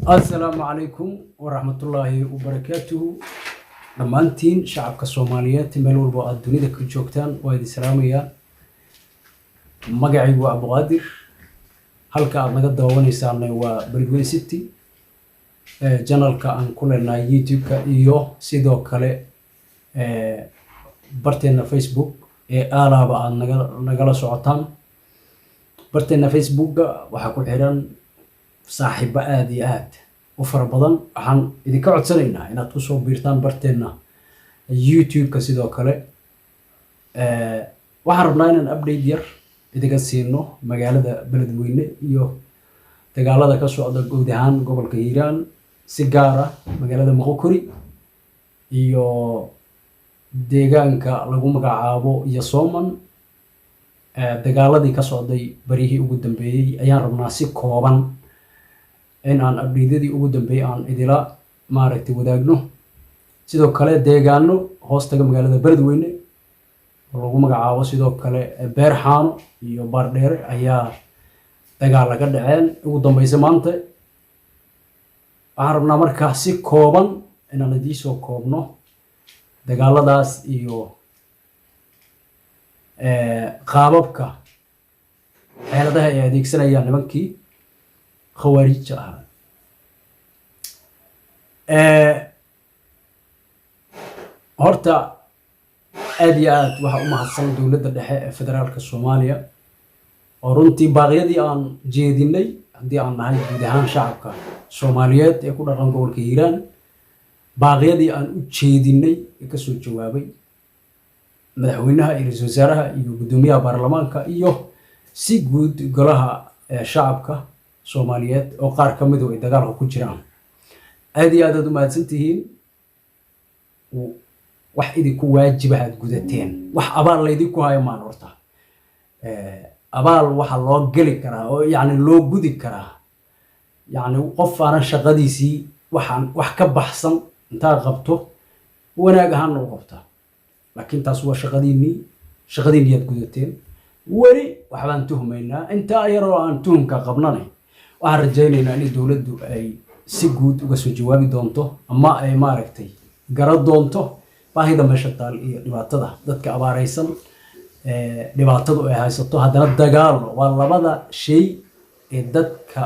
السلام عليكم ورحمة الله وبركاته. دمانتين شعبك الصوماليات ملول بو الدنيا كجوكتان وايد سلامية مقعي وابو غادر halka aad naga daawanaysaanay waa Bergway City channelka aan ku leenahay YouTube-ka iyo sidoo kale barteena Facebook alaaba aad nagala socotaan barteena Facebook-ga waxa ku xiran saaxiibo aad iyo aad u fara badan waxaan idinka codsanaynaa inaad ku soo biirtaan barteena YouTube-ka sidoo kale waxaan rabnaa inaan update yar idiga siino magaalada Beledweyne iyo dagaalada ka socda guud ahaan gobolka Hiiraan si gaar ah magaalada Moqokuri iyo deegaanka lagu magacaabo iyo Sooman dagaaladii ka socday barihii ugu dambeeyay ayaan rabnaa si kooban in aan update-yadii ugu dambeeyay aan idila maaragtay wadaagno sidoo kale deegaano hoostaga magaalada Beledweyne lagu magacaabo sidoo kale Beerxaano iyo Baardheere ayaa dagaal laga dhaceen ugu dambeysay maanta waxaan rabnaa markaa si kooban inaan idin soo koobno dagaaladaas iyo qaababka xeeladaha ay adeegsanayaan nimankii khawaarijta ah horta aad iyo aad waxa u mahadsan dowladda dhexe ee federaalka Soomaaliya oo runtii baaqyadii aan jeedinay haddii aan nahay guud ahaan shacabka Soomaaliyeed ee ku dhaqan gobolka Hiiraan baaqyadii aan u jeedinay ee ka soo jawaabay madaxweynaha iyo ra'iisul wasaaraha iyo gudoomiyaha baarlamaanka iyo si guud golaha shacabka Soomaaliyeed oo qaar ka mid ah ay dagaalka ku jiraan aad iyo aad u mahadsantihiin wax idinku waajiba aad gudateen wax abaal la idinku hayo maan horta abaal waxa loo gali karaa oo yaani loo gudi karaa yaani qof aan shaqadiisii waxaan wax ka baxsan inta qabto wanaag ahaan loo qabta laakiin taas waa shaqadiinii aad gudateen wari waxbaan tuhmaynaa inta yaroo aan tuhumka qabnanay waxaan rajaynaynaa in dowladdu ay si guud uga soo jawaabi doonto ama ay maaragtay garad doonto baahida meesha taal iyo dhibaatada dadka abaaraysan dhibaatadu ay haysato haddana dagaal waa labada shay ee dadka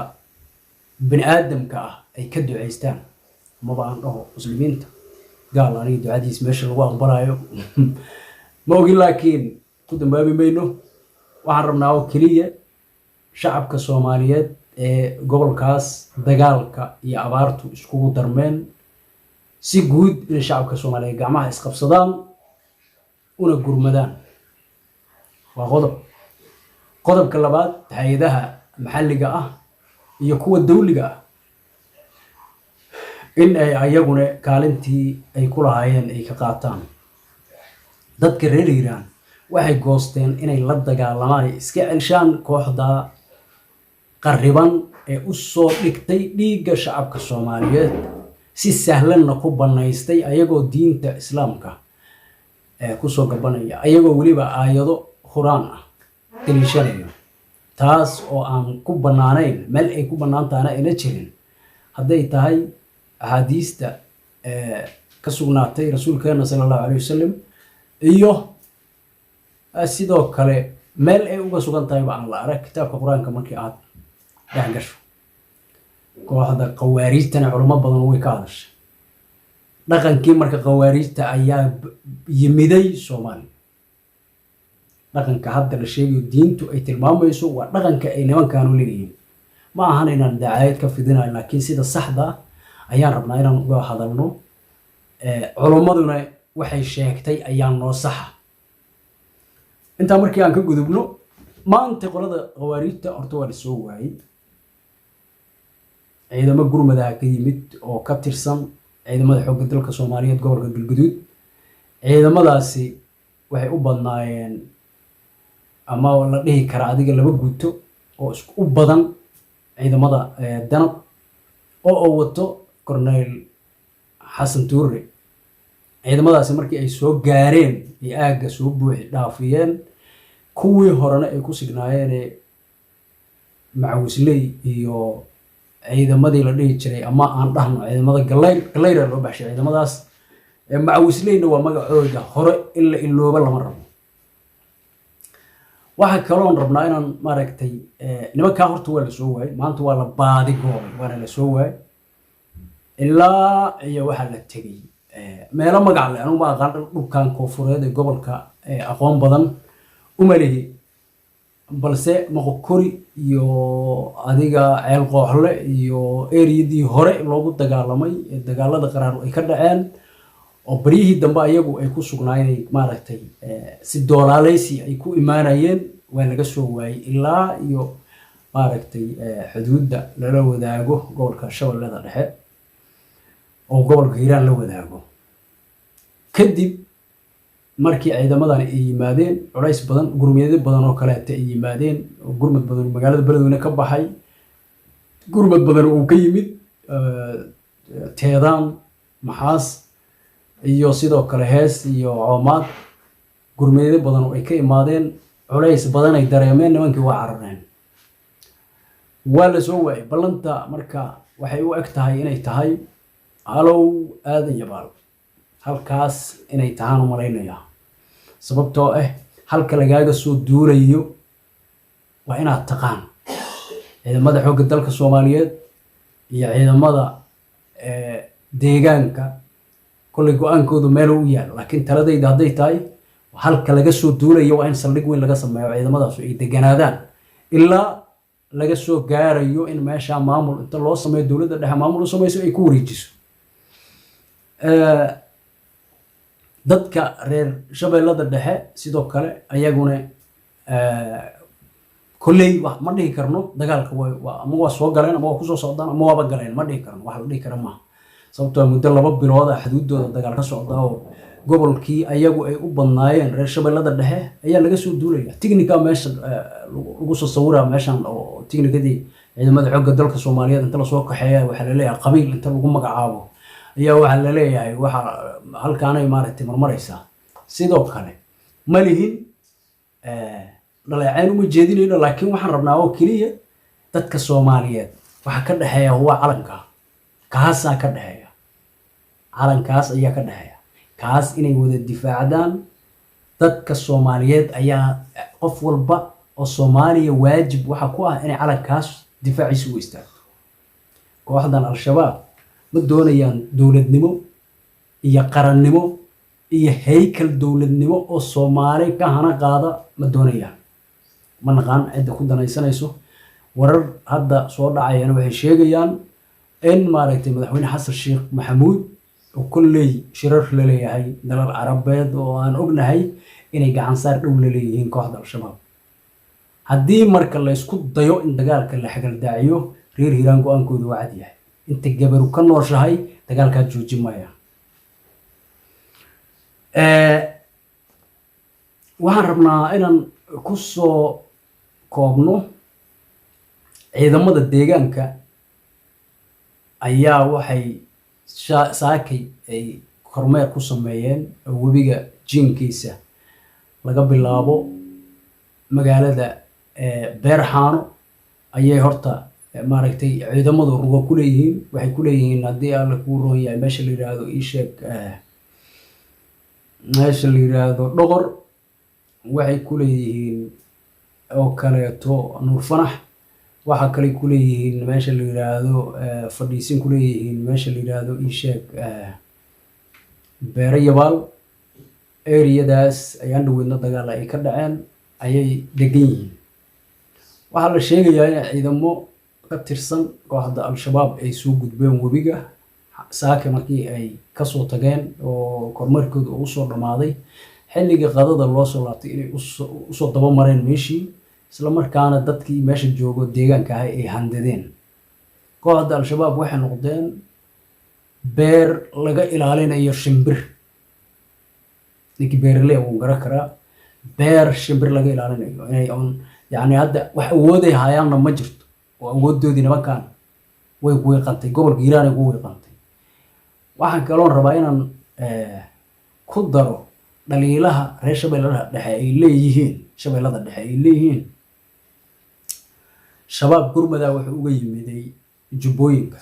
bini'aadamka ah ay ka duceystaan maba aan dhaho muslimiinta gaal aniga ducadiis meesha lagu aqbalayo ma ogi laakiin ku dambaabi mayno waxaan rabnaa oo keliya shacabka Soomaaliyeed ee gobolkaas dagaalka iyo abaartu iskugu darmeen si guud in shacabka Soomaaliyeed gacmaha isqabsadaan una gurmadaan waa qodobka labaad hay'adaha maxalliga ah iyo kuwa dawliga ah in ay ayaguna kaalintii ay ku lahaayeen ay ka qaataan dadka reer Hiiraan waxay goosteen inay la dagaalamaan iska celshaan kooxda qariban ee u soo dhigtay dhiigga shacabka Soomaaliyeed si sahlanna ku banaystay ayagoo diinta islaamka ku soo gabanaya ayagoo waliba aayado quraan ah daliishanayo taas oo aan ku banaanayn meel ay ku banaantaana ina jirin haday tahay ahadiista ka sugnaatay rasuulkeena sallallahu alayhi wasallam iyo sidoo kale meel ay uga sugan tahay baan la arag kitaabka quraanka markii aad gasho kooxda qawaariijtana culimo badan way ka hadashay dhaqankii marka qawaariijta ayaa yimiday Soomaaliya dhaqanka hadda la sheegayo diintu ay tilmaamayso waa dhaqanka ay nimankan u leeyihiin ma ahan inaan dacaayad ka fidinayo laakiin sida saxda ayaan rabnaa inaan uga hadalno culimaduna waxay sheegtay ayaan noo saxa inta markii aan ka gudubno maanta qolada qawaariijta horta waa soo waayay ciidamo gurmadaha ka yimid oo ka tirsan ciidamada xoogga dalka Soomaaliyeed gobolka Galgaduud ciidamadaasi waxay u badnaayeen ama la dhihi kara adiga laba guuto oo isku u badan ciidamada danab oo wato Cornel Xasan Tuure ciidamadaasi markii ay soo gaareen ay aaga soo buuxi dhaafiyeen kuwii horena ay ku signaayeen macawisley iyo ciidamadii la dhihi jiray ama aan dhahno ciidamada galeyra loo baxshay ciidamadaas macawisleyna waa magacooda hore in la ilooba lama rabo. waxa kaloon rabnaa inaan maaragtay nimankaa horta waa la soo waayay, maanta waa la baadi goobay, waana la soo waayay ilaa iyo waxaa la tegey meelo magac leh. anugu ma aqaan dhulkan koonfureed ee gobolka aqoon badan uma lihi, balse moqokori iyo adiga ceel qooxle iyo eriyadii hore loogu dagaalamay ee dagaalada qaraar ay ka dhaceen oo baryihii dambe ayagu ay ku sugnaayeen maaragtay si doolaaleysi ay ku imaanayeen waa laga soo waayay ilaa iyo maaragtay xuduudda lala wadaago gobolka Shabeellada Dhexe oo gobolka Hiiraan la wadaago. kadib markii ciidamadan ay yimaadeen culays badan gurmiyada badan oo kale ay yimaadeen oo gurmad badan magaalada Beledweyne ka baxay, gurmad badan oo ka yimid Teedaan, Maxaas iyo sidoo kale Hees iyo Coomaad, gurmiyada badan oo ay ka imaadeen culays badan ay dareemeen, nimankii waa carareen, waa la soo waayay. ballanta marka waxay u eg tahay inay tahay halow aadan yabaal halkaas inay tahaan u malaynayaa, sababtoo halka lagaaga soo duulayo waa inaad taqaan ciidamada xoogga dalka Soomaaliyeed iyo ciidamada deegaanka kulli go'aankoodu meel u yaal, laakiin taladayda hadday tahay halka laga soo duulayo waa in saldhig weyn laga sameeyo, ciidamadaas ay deganaadaan ilaa laga soo gaarayo in meesha maamul inta loo sameeyo dowladda dhexe maamul u samayso ay ku wareejiso. dadka reer Shabeellada Dhexe sidoo kale ayaguna kulley ma dhihi karno dagaalka ama waa soo galeen ama waa ku soo socdaan ama waaba galeen, ma dhihi karno, wax la dhihi kara maaha, sababtoo muddo 2 bilood ah xuduudooda dagaal ka socda oo gobolkii ayagu ay u badnaayeen reer Shabeellada Dhexe ayaa laga soo duulaya. tignika meesha lagu soo sawiraa meeshan oo tignikadii ciidamada xoogga dalka Soomaaliyeed inta la soo kaxeeyaa waxa la leeyahay qabiil inta lagu magacaabo ayaa waxa la leeyahay waxa halkaanay maaragtay marmaraysaa. sidoo kale ma lihin dhaleecayn uma jeedinayno, laakiin waxaan rabnaa oo keliya dadka Soomaaliyeed waxa ka dhaxeeya waa calanka, kaasaa ka dhaxeeya, calankaas ayaa ka dhaxeeya, kaas inay wada difaacdaan dadka Soomaaliyeed ayaa qof walba oo Soomaaliya waajib waxa ku ah inay calankaas difaaciisa u istaagto. kooxdan al-shabaab ma doonayaan dowladnimo iyo qarannimo iyo heykal dowladnimo oo Soomaali ka hana qaada ma doonayaan. ma naqaan cidda ku danaysanayso. warar hadda soo dhacayana waxay sheegayaan in maaragtay madaxweyne Xasan Sheekh Maxamuud oo kulley shirar la leeyahay dalal carabeed oo aan ognahay inay gacan saar dhow la leeyihiin kooxda al-shabaab. haddii marka la isku dayo in dagaalka la xagaldaaciyo, reer Hiiraan go'aankoodu waa cad yahay, inta gabaru ka nooshahay dagaalkaa joojin maya. waxaan rabnaa inaan ku soo koobno ciidamada deegaanka ayaa waxay saakay ay kormeer ku sameeyeen webiga jiinkiisa laga bilaabo magaalada Beerxaano ayay horta maaragtay ciidamadu rugo ku leeyihiin. waxay ku leeyihiin haddii alla ku roon yahay meesha la yiraahdo Isheeg, meesha la yiraahdo Dhoqor, waxay ku leeyihiin oo kaleeto Nuur Fanax, waxa kale ku leeyihiin meesha la yiraahdo fadhiisin ku leeyihiin meesha la yiraahdo Isheeg Beere Yabaal. eriyadaas ayaan dhaweydna dagaal ay ka dhaceen ayay degan yihiin. waxaa la sheegayaa in ciidamo ka tirsan kooxda al-shabaab ay soo gudbeen webiga saaka markii ay kasoo tageen oo kormeerkooda uu soo dhamaaday, xilligii qadada loo soo laabtay inay usoo daba mareen meeshii, isla markaana dadkii meesha joogo deegaanka ahay ay handadeen. kooxda al-shabaab waxay noqdeen beer laga ilaalinayo shimbir. ninkii beeraley wuu garan karaa beer shimbir laga ilaalinayo inay yani hadda wax awooday hayaanna ma jirto, oo awoodoodii nimankan way weeqantay, gobolka Hiiraan ay ku weeqantay. waxaan kaloon rabaa inaan ku daro dhaliilaha reer Shabeellada Dhexe ay leeyihiin shabaab gurmada wuxuu uga yimiday jubbooyinka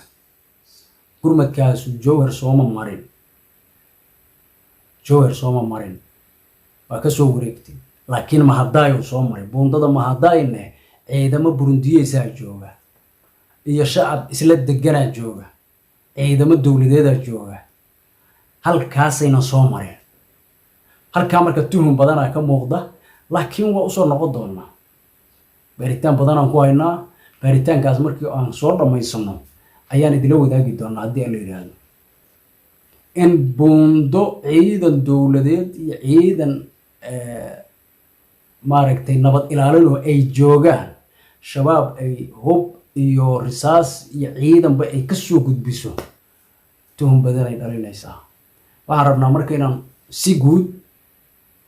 gurmadkaasu jowhar sooma marin waa ka soo wareegtay laakiin mahadaayo soo maray buundada mahadaayne ciidamo burundiyeysaa jooga iyo shacab isla deganaa jooga ciidamo dowladeedaa jooga halkaasayna soo mareen halkaa marka tuhun badanaa ka muuqda laakiin waa usoo noqon doonaa baaritaan badanaan ku haynaa baaritaankaas markii aan soo dhammaysano ayaan idila wadaagi doonaa haddii aan la yidhaahdo in buundo ciidan dowladeed iyo ciidan maaragtay nabad ilaalino ay joogaan shabaab ay hub iyo risaas iyo ciidanba ay ka soo gudbiso tuhun badan ay dhalinaysaa waxaan rabnaa marka inaan si guud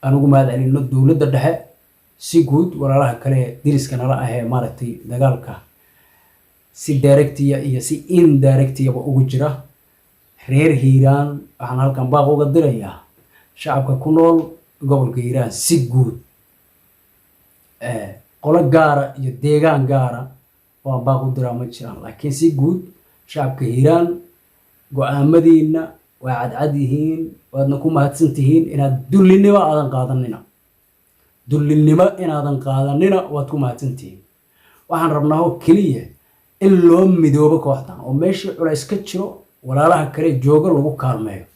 aan ugu mahad celino dowladda dhexe si guud walaalaha kale diriska nala ahee maaragtay dagaalka si directiya iyo si indirectiyaba ugu jira reer hiiraan waxaan halkan baaq uga dirayaa shacabka ku nool gobolka hiiraan si guud qolo gaara iyo deegaan gaara oo aan baaq u diraa ma jiraan laakiin si guud shacabka hiiraan go-aamadiina waa cadcad yihiin waadna ku mahadsan tihiin inaad dullinimo inaadan qaadanina waad ku mahadsan tihiin waxaan rabnaa oo keliya in loo midoobo kooxdan oo meeshii culays ka jiro walaalaha kale jooga lagu kaalmeeyo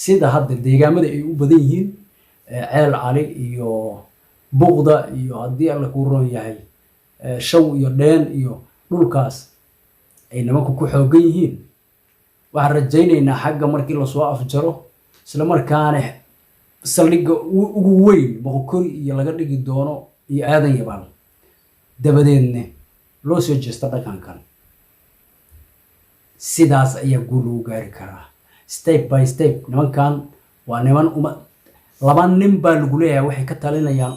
sida hadda deegaamada ay u badan yihiin ceel cali iyo buqda iyo haddii alla kuu roon yahay shaw iyo dheen iyo dhulkaas ay nimanku ku xoogan yihiin waxaan rajaynaynaa xagga markii lasoo afjaro isla markaana saldhigga ugu weyn boqokori iyo laga dhigi doono iyo aadan yabaal dabadeedna loo soo jeesta dhaqan kale sidaas ayaa guul lagu gaari karaa step by step nimankan waa niman laba nin baa lagu leeyahay waxay ka talinayaan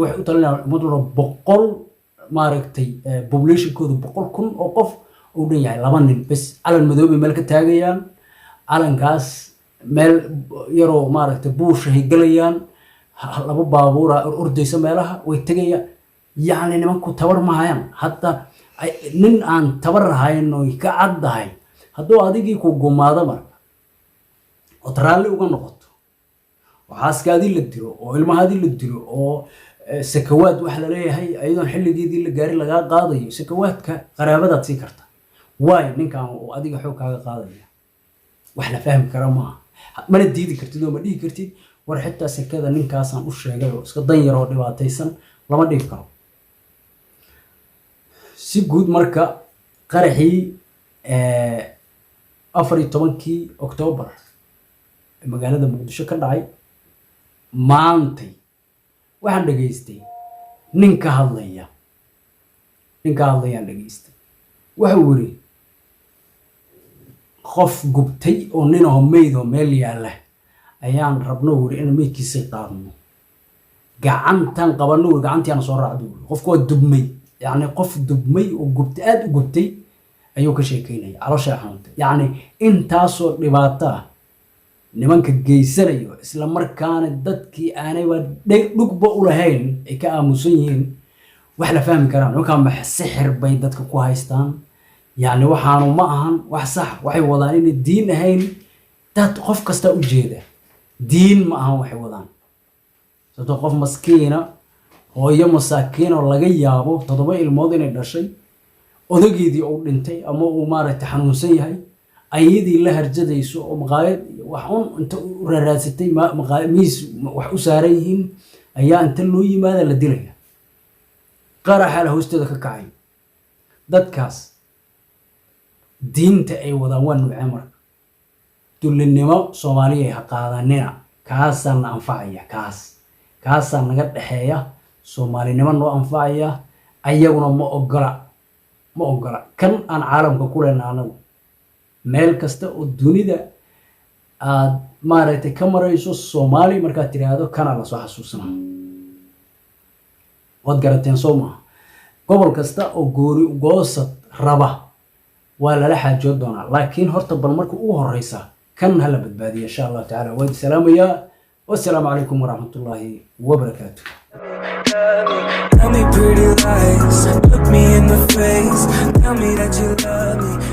waxay u talinayaan ummaduna 100 maaragtay populationkooda 100,000 oo qof uu dhan yahay laba nin bas calan madoobe meel ka taagayaan calankaas meel yaroo maaragtay buushahay galayaan laba baabuura ordaysa meelaha way tagayaan yacni nimanku tabar mahayaan hadda nin aan tabar lahayn oo ka caddahay hadduu adigii ku gumaado marka oo raalli uga noqoto oo xaaskaadii la dilo oo ilmahaadii la dilo oo sakawaad wax la leeyahay ayadoon xilligeedii la gaari lagaa qaadayo sakawaadka qaraabadaad sii karta waay ninkan oo adiga xoog kaaga qaadaya wax la fahmi kara maaha mana diidi kartid oo ma dhihi kartid war xitaa sakada ninkaasaan u sheegay oo iska dan yar oo dhibaataysan lama dhihi karo si guud marka qaraxii 14 Oktoobar magaalada Muqdisho ka dhacay maantay waxaan dhageystay ninka hadlayaan dhageystay waxa uu yiri qof gubtay oo nin oo meyd oo meel yaala ayaan rabno wiri in meydkiisa qaadno gacantan qabano gacantiina soo raacdo qofku waa dubmay يعني قف دبمي وجبت وجبتي أيوك شيء كيني على شيء حنت يعني أنت صور لبعضها نمانك جيسر أيوة إسلام مركان الدتكي أنا ودق بقول هين كأمسيين وإحنا فاهم كلام وكان محسحر بين دتك كويستان يعني وحانو معهن وحصح وحي وضعين الدين هين تقف كستا وجيده دين معهن وحي وضعين ستقف مسكينة hooyo masaakiin oo laga yaabo 7 ilmood inay dhashay odageedii uu dhintay ama uu maaragtay xanuunsan yahay ayadii la harjadayso oo maqaayad wax inta u raraasatay maqaayis wax u saaran yihiin ayaa inta loo yimaada la dilaya qaraxa la hoosteeda ka kacay dadkaas diinta ay wadaan waa nuucee marka dullinimo Soomaaliya ha qaadanina kaasaan anfacaya kaasaan naga dhaxeeya Soomaaliinimo noo anfacaya ayaguna ma ogola kan aan caalamka ku leenahay meel kasta oo dunida aad maaragtay ka marayso Soomaali marka tiraahdo kana la soo xasuusnaa wad garateen Soomaa gobol kasta oo goori goosad raba waa la xaajood doonaa laakiin horta bal marka ugu horeysa kan hala badbaadiyo insha Allah taala wa salaamaya والسلام عليكم ورحمة الله وبركاته. Tell me pretty lies, look me in the face, tell me that you love me.